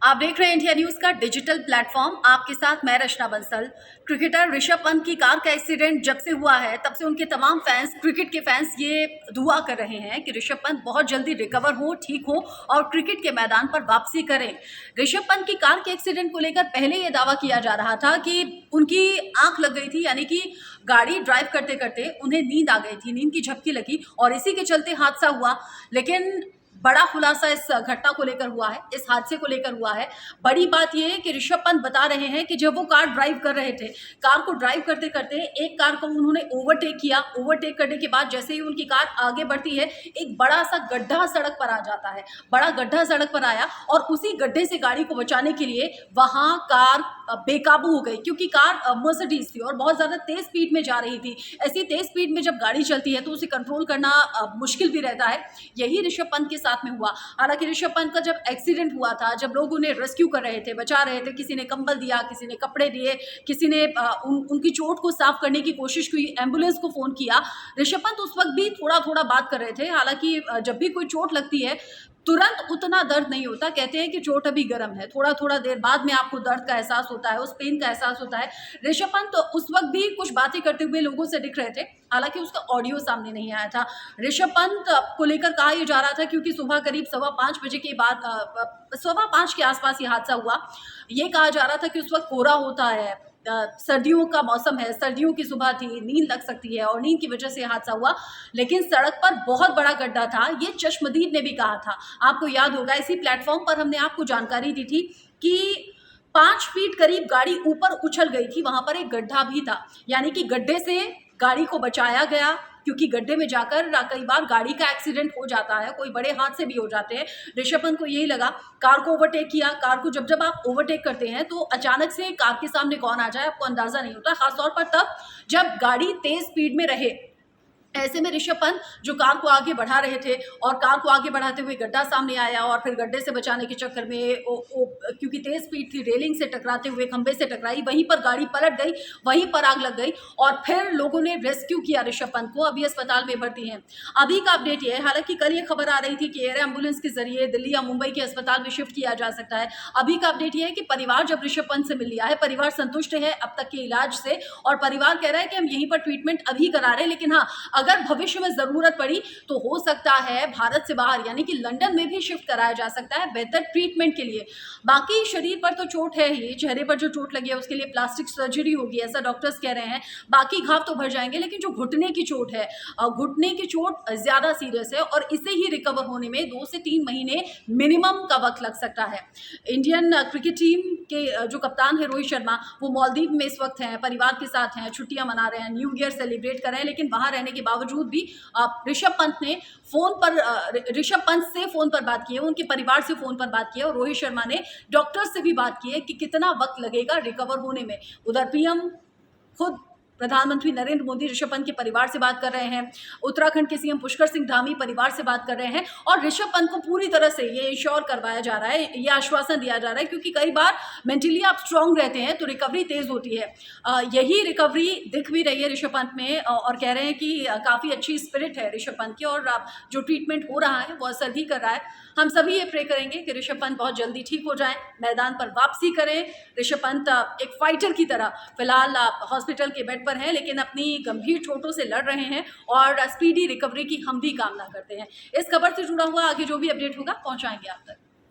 आप देख रहे हैं इंडिया न्यूज का डिजिटल प्लेटफॉर्म। आपके साथ मैं रचना बंसल। क्रिकेटर ऋषभ पंत की कार का एक्सीडेंट जब से हुआ है तब से उनके तमाम फैंस, क्रिकेट के फैंस ये दुआ कर रहे हैं कि ऋषभ पंत बहुत जल्दी रिकवर हो, ठीक हो और क्रिकेट के मैदान पर वापसी करें। ऋषभ पंत की कार के एक्सीडेंट को लेकर पहले ये दावा किया जा रहा था कि उनकी आंख लग गई थी, यानी कि गाड़ी ड्राइव करते करते उन्हें नींद आ गई थी, नींद की झपकी लगी और इसी के चलते हादसा हुआ। लेकिन बड़ा खुलासा इस घटना को लेकर हुआ है, इस हादसे को लेकर हुआ है। बड़ी बात यह है कि ऋषभ पंत बता रहे हैं कि जब वो कार ड्राइव कर रहे थे, कार को ड्राइव करते करते एक कार को उन्होंने ओवरटेक किया। ओवरटेक करने के बाद जैसे ही उनकी कार आगे बढ़ती है, एक बड़ा सा गड्ढा सड़क पर आ जाता है। बड़ा गड्ढा सड़क पर आया और उसी गड्ढे से गाड़ी को बचाने के लिए वहां कार बेकाबू हो गई, क्योंकि कार मर्सिडीज थी और बहुत ज्यादा तेज स्पीड में जा रही थी। ऐसी तेज स्पीड में जब गाड़ी चलती है तो उसे कंट्रोल करना मुश्किल भी रहता है। यही ऋषभ पंत के साथ में हुआ। हालांकि ऋषभ पंत का जब एक्सीडेंट हुआ था, जब लोग उन्हें रेस्क्यू कर रहे थे, बचा रहे थे, किसी ने कंबल दिया, किसी ने कपड़े दिए, किसी ने उनकी चोट को साफ करने की कोशिश की, एम्बुलेंस को फोन किया। ऋषभ पंत उस वक्त भी थोड़ा थोड़ा बात कर रहे थे। हालांकि जब भी कोई चोट लगती है तुरंत उतना दर्द नहीं होता। कहते हैं कि चोट अभी गर्म है, थोड़ा थोड़ा देर बाद में आपको दर्द का एहसास होता है, उस पेन का एहसास होता है। ऋषभ पंत तो उस वक्त भी कुछ बातें करते हुए लोगों से दिख रहे थे। हालांकि उसका ऑडियो सामने नहीं आया था। ऋषभ पंत को लेकर कहा यह जा रहा था, क्योंकि सुबह करीब 5:15 बजे के बाद 5:15 के आसपास ये हादसा हुआ। ये कहा जा रहा था कि उस वक्त कोहरा होता है, सर्दियों का मौसम है, सर्दियों की सुबह थी, नींद लग सकती है और नींद की वजह से हादसा हुआ। लेकिन सड़क पर बहुत बड़ा गड्ढा था, ये चश्मदीद ने भी कहा था। आपको याद होगा, इसी प्लेटफॉर्म पर हमने आपको जानकारी दी थी कि 5 फीट करीब गाड़ी ऊपर उछल गई थी, वहां पर एक गड्ढा भी था। यानी कि गड्ढे से गाड़ी को बचाया गया, क्योंकि गड्ढे में जाकर कई बार गाड़ी का एक्सीडेंट हो जाता है, कोई बड़े हादसे भी हो जाते हैं। ऋषभ पंत को यही लगा, कार को ओवरटेक किया। कार को जब आप ओवरटेक करते हैं तो अचानक से कार के सामने कौन आ जाए आपको अंदाजा नहीं होता, खासतौर पर तब जब गाड़ी तेज स्पीड में रहे। ऐसे में ऋषभ पंत जो कार को आगे बढ़ा रहे थे और कार को आगे बढ़ाते हुए गड्ढा सामने आया और फिर गड्ढे से बचाने के चक्कर में क्योंकि तेज स्पीड थी, रेलिंग से टकराते हुए खंबे से टकराई, वहीं पर गाड़ी पलट गई, वहीं पर आग लग गई और फिर लोगों ने रेस्क्यू किया ऋषभ पंत को। अभी अस्पताल में भर्ती हैं। अभी का अपडेट ये है, हालांकि कल ये खबर आ रही थी कि एयर एम्बुलेंस के जरिए दिल्ली या मुंबई के अस्पताल में शिफ्ट किया जा सकता है। अभी का अपडेट ये है कि परिवार जब ऋषभ पंत से मिल लिया है, परिवार संतुष्ट है अब तक के इलाज से और परिवार कह रहा है कि हम यहीं पर ट्रीटमेंट अभी करा रहे हैं, लेकिन हाँ, अगर भविष्य में जरूरत पड़ी तो हो सकता है भारत से बाहर यानी कि लंदन में भी शिफ्ट कराया जा सकता है बेहतर ट्रीटमेंट के लिए। बाकी शरीर पर तो चोट है ही, चेहरे पर जो चोट लगी है उसके लिए प्लास्टिक सर्जरी होगी, ऐसा डॉक्टर्स कह रहे हैं। बाकी घाव तो भर जाएंगे, लेकिन जो घुटने की चोट है, घुटने की चोट ज्यादा सीरियस है और इसे ही रिकवर होने में 2 से 3 महीने मिनिमम का वक्त लग सकता है। इंडियन क्रिकेट टीम के जो कप्तान है रोहित शर्मा, वो मालदीव में इस वक्त हैं, परिवार के साथ हैं, छुट्टियां मना रहे हैं, न्यू ईयर सेलिब्रेट कर रहे हैं। लेकिन वहां रहने के बावजूद भी ऋषभ पंत से फोन पर बात की है, उनके परिवार से फोन पर बात की है और रोहित शर्मा ने डॉक्टर से भी बात की है कि कितना वक्त लगेगा रिकवर होने में। उधर पीएम खुद प्रधानमंत्री नरेंद्र मोदी ऋषभ पंत के परिवार से बात कर रहे हैं। उत्तराखंड के सीएम पुष्कर सिंह धामी परिवार से बात कर रहे हैं और ऋषभ पंत को पूरी तरह से ये इंश्योर करवाया जा रहा है, ये आश्वासन दिया जा रहा है, क्योंकि कई बार मेंटली आप स्ट्रांग रहते हैं तो रिकवरी तेज होती है। यही रिकवरी दिख भी रही है ऋषभ पंत में और कह रहे हैं कि काफी अच्छी स्पिरिट है ऋषभ पंत की और जो ट्रीटमेंट हो रहा है वो असर भी कर रहा है। हम सभी ये प्रे करेंगे कि ऋषभ पंत बहुत जल्दी ठीक हो जाएं, मैदान पर वापसी करें। ऋषभ पंत एक फाइटर की तरह फिलहाल हॉस्पिटल के बेड पर हैं, लेकिन अपनी गंभीर चोटों से लड़ रहे हैं और स्पीडी रिकवरी की हम भी कामना करते हैं। इस खबर से जुड़ा हुआ आगे जो भी अपडेट होगा पहुंचाएंगे आप तक।